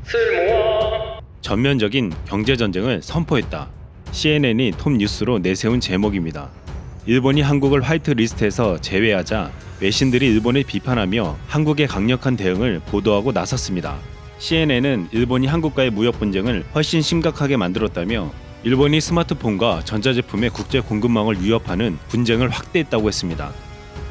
쓸모와 전면적인 경제전쟁을 선포했다. CNN이 톱 뉴스로 내세운 제목입니다. 일본이 한국을 화이트 리스트에서 제외하자 외신들이 일본을 비판하며 한국의 강력한 대응을 보도하고 나섰습니다. CNN은 일본이 한국과의 무역 분쟁을 훨씬 심각하게 만들었다며 일본이 스마트폰과 전자제품의 국제 공급망을 위협하는 분쟁을 확대했다고 했습니다.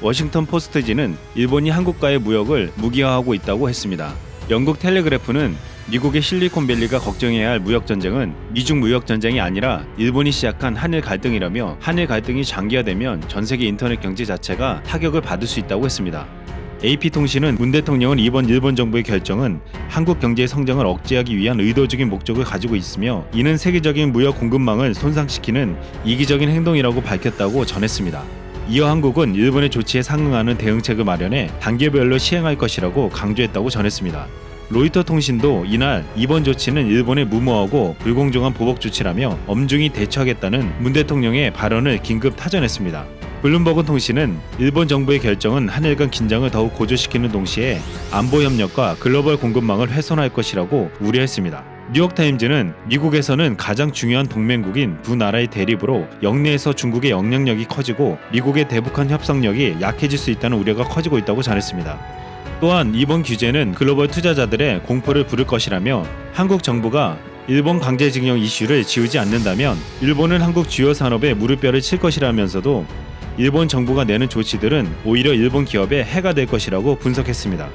워싱턴 포스트지는 일본이 한국과의 무역을 무기화하고 있다고 했습니다. 영국 텔레그래프는 미국의 실리콘밸리가 걱정해야 할 무역 전쟁은 미중 무역 전쟁이 아니라 일본이 시작한 한일 갈등이라며 한일 갈등이 장기화되면 전 세계 인터넷 경제 자체가 타격을 받을 수 있다고 했습니다. AP통신은 문 대통령은 이번 일본 정부의 결정은 한국 경제의 성장을 억제하기 위한 의도적인 목적을 가지고 있으며 이는 세계적인 무역 공급망을 손상시키는 이기적인 행동이라고 밝혔다고 전했습니다. 이어 한국은 일본의 조치에 상응하는 대응책을 마련해 단계별로 시행할 것이라고 강조했다고 전했습니다. 로이터 통신도 이날 이번 조치는 일본의 무모하고 불공정한 보복 조치라며 엄중히 대처하겠다는 문 대통령의 발언을 긴급 타전했습니다. 블룸버그 통신은 일본 정부의 결정은 한일 간 긴장을 더욱 고조시키는 동시에 안보 협력과 글로벌 공급망을 훼손할 것이라고 우려했습니다. 뉴욕타임즈는 미국에서는 가장 중요한 동맹국인 두 나라의 대립으로 영내에서 중국의 영향력이 커지고 미국의 대북한 협상력이 약해질 수 있다는 우려가 커지고 있다고 전했습니다. 또한 이번 규제는 글로벌 투자자들의 공포를 부를 것이라며 한국 정부가 일본 강제징용 이슈를 지우지 않는다면 일본은 한국 주요 산업에 무릎뼈를 칠 것이라면서도 일본 정부가 내는 조치들은 오히려 일본 기업에 해가 될 것이라고 분석했습니다.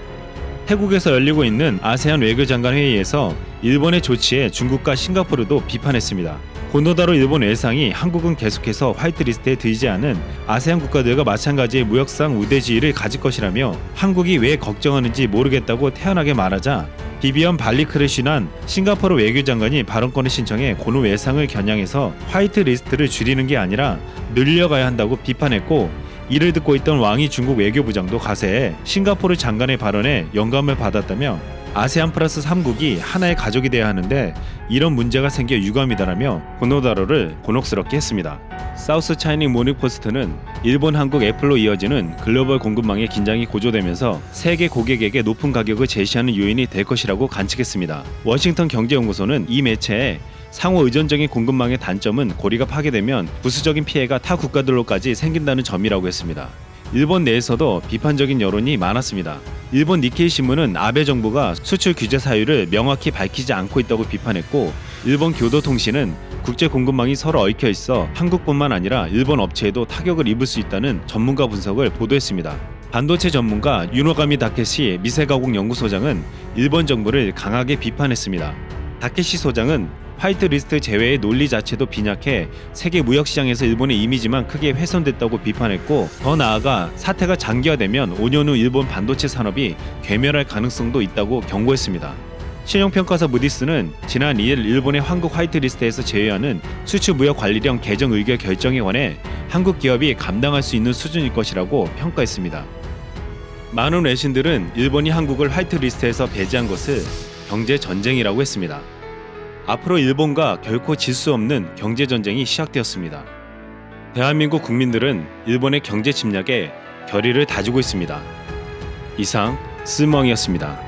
태국에서 열리고 있는 아세안 외교장관 회의에서 일본의 조치에 중국과 싱가포르도 비판했습니다. 고노다로 일본 외상이 한국은 계속해서 화이트리스트에 들지 않은 아세안 국가들과 마찬가지의 무역상 우대지위를 가질 것이라며 한국이 왜 걱정하는지 모르겠다고 태연하게 말하자 비비언 발리크르시난 싱가포르 외교장관이 발언권을 신청해 고노 외상을 겨냥해서 화이트리스트를 줄이는 게 아니라 늘려가야 한다고 비판했고 이를 듣고 있던 왕이 중국 외교부장도 가세해 싱가포르 장관의 발언에 영감을 받았다며 아세안 플러스 3국이 하나의 가족이 돼야 하는데 이런 문제가 생겨 유감이다라며 고노다로를 곤혹스럽게 했습니다. 사우스 차이닝 모닝포스트는 일본, 한국, 애플로 이어지는 글로벌 공급망의 긴장이 고조되면서 세계 고객에게 높은 가격을 제시하는 요인이 될 것이라고 관측했습니다. 워싱턴 경제연구소는 이 매체에 상호 의존적인 공급망의 단점은 고리가 파괴되면 부수적인 피해가 타 국가들로까지 생긴다는 점이라고 했습니다. 일본 내에서도 비판적인 여론이 많았습니다. 일본 니케이 신문은 아베 정부가 수출 규제 사유를 명확히 밝히지 않고 있다고 비판했고 일본 교도통신은 국제 공급망이 서로 얽혀 있어 한국뿐만 아니라 일본 업체에도 타격을 입을 수 있다는 전문가 분석을 보도했습니다. 반도체 전문가 유노가미 다케시 미세가공 연구소장은 일본 정부를 강하게 비판했습니다. 다케시 소장은 화이트리스트 제외의 논리 자체도 빈약해 세계 무역시장에서 일본의 이미지만 크게 훼손됐다고 비판했고 더 나아가 사태가 장기화되면 5년 후 일본 반도체 산업이 괴멸할 가능성도 있다고 경고했습니다. 신용평가사 무디스는 지난 2일 일본의 한국 화이트리스트에서 제외하는 수출무역관리령 개정 의결 결정에 관해 한국 기업이 감당할 수 있는 수준일 것이라고 평가했습니다. 많은 외신들은 일본이 한국을 화이트리스트에서 배제한 것을 경제전쟁이라고 했습니다. 앞으로 일본과 결코 질 수 없는 경제전쟁이 시작되었습니다. 대한민국 국민들은 일본의 경제 침략에 결의를 다지고 있습니다. 이상 스멍이었습니다.